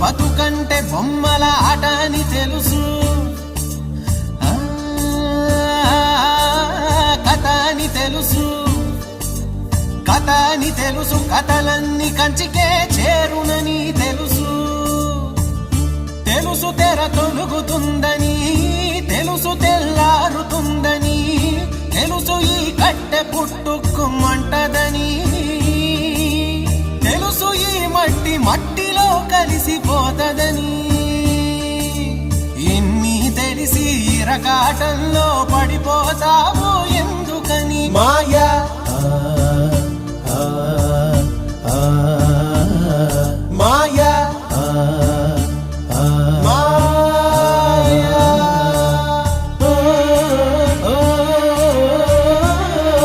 బతుకంటే బొమ్మల ఆట అని తెలుసు, కథ అని తెలుసు, కథ అని తెలుసు, కథలన్నీ కంచికే చేరునని తెలుసు. తెలుసు తెర తొలుగుతుందని, తెలుసు తెల్లారుతుందని, తెలుసు ఈ కట్టె పుట్టుకుమంటదని, తెలుసు ఈ మట్టి మట్టిలో కలిసిపోతదని. ఇన్ని తెలిసి ఇరకాటంలో పడిపోతావు ఎందుకని? మాయ